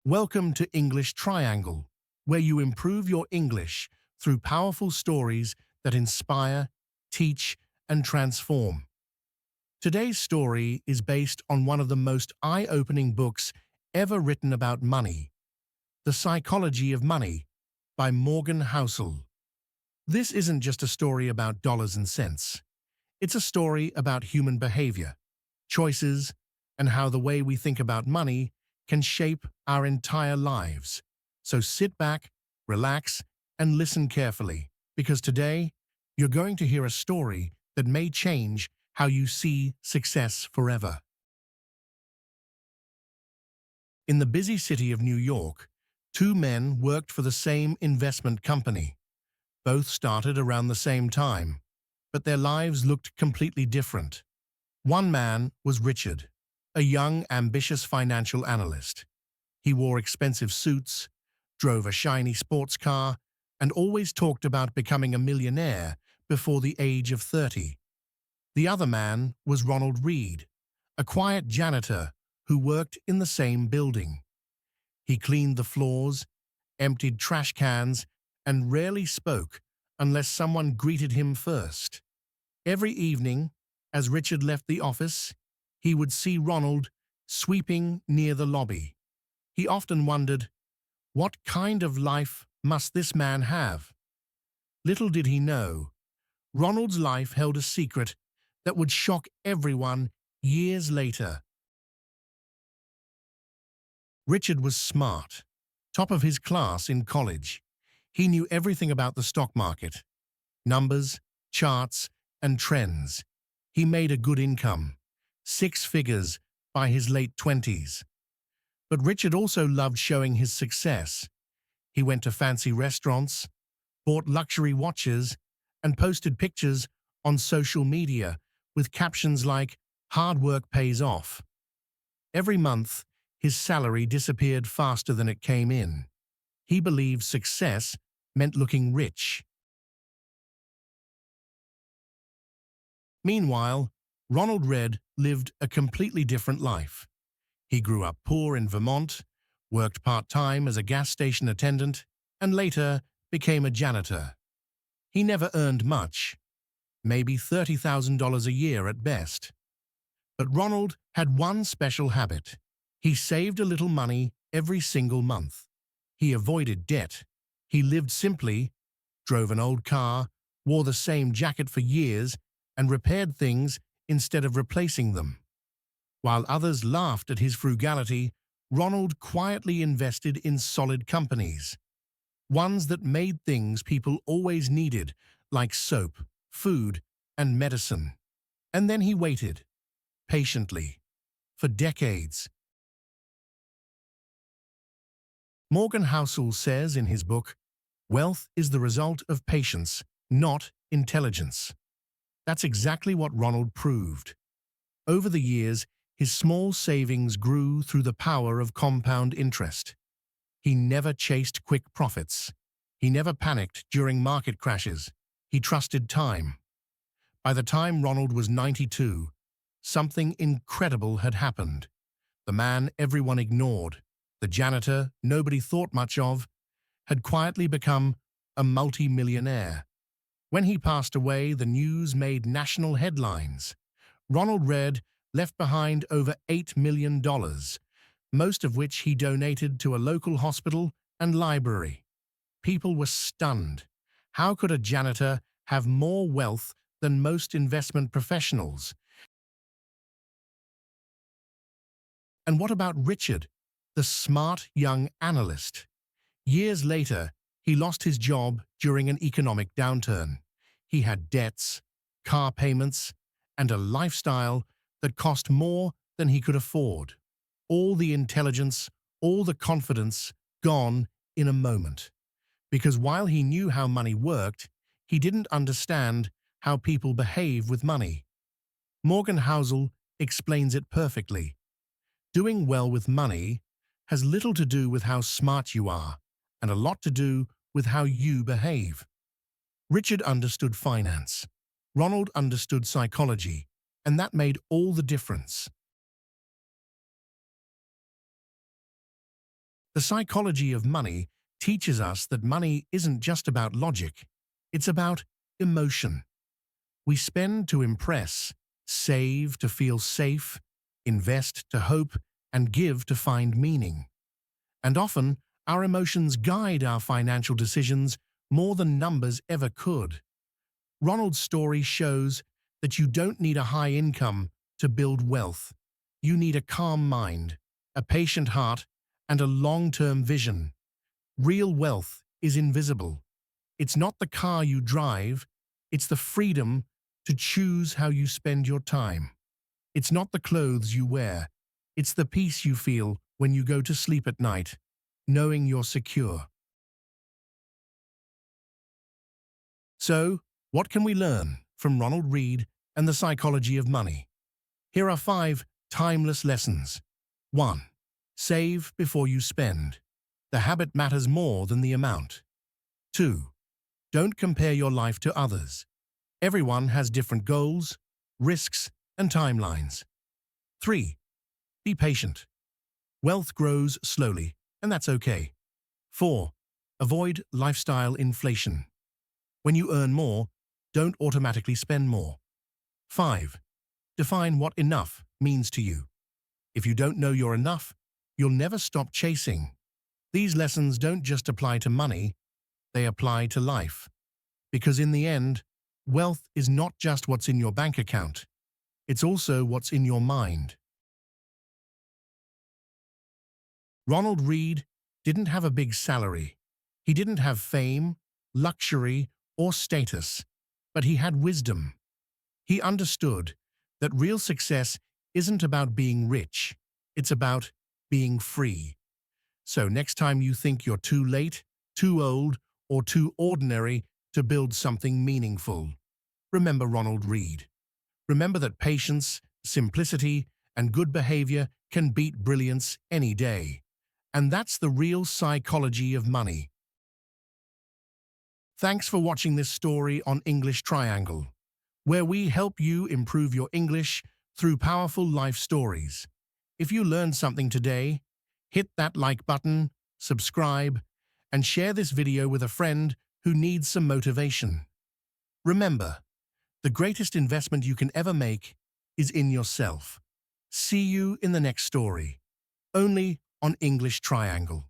Welcome to English Triangle, where you improve your English through powerful stories that inspire, teach, and transform. Today's story is based on one of the most eye-opening books ever written about money, The Psychology of Money by Morgan Housel. This isn't just a story about dollars and cents. It's a story about human behavior, choices, and how the way we think about money can shape our entire lives. So sit back, relax, and listen carefully, because today you're going to hear a story that may change how you see success forever. In the busy city of New York, two men worked for the same investment company. Both started around the same time, but their lives looked completely different. One man was Richard, a young, ambitious financial analyst. He wore expensive suits, drove a shiny sports car, and always talked about becoming a millionaire before the age of 30. The other man was Ronald Read, a quiet janitor who worked in the same building. He cleaned the floors, emptied trash cans, and rarely spoke unless someone greeted him first. Every evening, as Richard left the office, he would see Ronald sweeping near the lobby. He often wondered, what kind of life must this man have? Little did he know, Ronald's life held a secret that would shock everyone years later. Richard was smart, top of his class in college. He knew everything about the stock market, numbers, charts, and trends. He made a good income, 6 figures, by his late 20s. But Richard also loved showing his success. He went to fancy restaurants, bought luxury watches, and posted pictures on social media with captions like, "Hard work pays off." Every month, his salary disappeared faster than it came in. He believed success meant looking rich. Meanwhile, Ronald Read lived a completely different life. He grew up poor in Vermont, worked part-time as a gas station attendant, and later became a janitor. He never earned much, maybe $30,000 a year at best. But Ronald had one special habit. He saved a little money every single month. He avoided debt. He lived simply, drove an old car, wore the same jacket for years, and repaired things instead of replacing them. While others laughed at his frugality, Ronald quietly invested in solid companies, ones that made things people always needed, like soap, food, and medicine. And then he waited, patiently, for decades. Morgan Housel says in his book, "Wealth is the result of patience, not intelligence." That's exactly what Ronald proved. Over the years, his small savings grew through the power of compound interest. He never chased quick profits. He never panicked during market crashes. He trusted time. By the time Ronald was 92, something incredible had happened. The man everyone ignored, the janitor nobody thought much of, had quietly become a multi-millionaire. When he passed away, the news made national headlines. Ronald Read left behind over $8 million, most of which he donated to a local hospital and library. People were stunned. How could a janitor have more wealth than most investment professionals? And what about Richard, the smart young analyst? Years later, he lost his job during an economic downturn. He had debts, car payments, and a lifestyle that cost more than he could afford. All the intelligence, all the confidence, gone in a moment. Because while he knew how money worked, he didn't understand how people behave with money. Morgan Housel explains it perfectly. Doing well with money has little to do with how smart you are, and a lot to do with how you behave. Richard understood finance. Ronald understood psychology, and that made all the difference. The psychology of money teaches us that money isn't just about logic, it's about emotion. We spend to impress, save to feel safe, invest to hope, and give to find meaning. And often, our emotions guide our financial decisions more than numbers ever could. Ronald's story shows that you don't need a high income to build wealth. You need a calm mind, a patient heart, and a long-term vision. Real wealth is invisible. It's not the car you drive, it's the freedom to choose how you spend your time. It's not the clothes you wear, it's the peace you feel when you go to sleep at night, knowing you're secure. So, what can we learn from Ronald Read and the psychology of money? Here are 5 timeless lessons. 1. Save before you spend. The habit matters more than the amount. 2. Don't compare your life to others. Everyone has different goals, risks, and timelines. 3. Be patient. Wealth grows slowly, and that's okay. 4. Avoid lifestyle inflation. When you earn more, don't automatically spend more. 5. Define what enough means to you. If you don't know you're enough, you'll never stop chasing. These lessons don't just apply to money, they apply to life. Because in the end, wealth is not just what's in your bank account, it's also what's in your mind. Ronald Read didn't have a big salary. He didn't have fame, luxury, or status, but he had wisdom. He understood that real success isn't about being rich, it's about being free. So next time you think you're too late, too old, or too ordinary to build something meaningful, remember Ronald Read. Remember that patience, simplicity, and good behavior can beat brilliance any day. And that's the real psychology of money. Thanks for watching this story on English Triangle, where we help you improve your English through powerful life stories. If you learned something today, hit that like button, subscribe, and share this video with a friend who needs some motivation. Remember, the greatest investment you can ever make is in yourself. See you in the next story, only on English Triangle.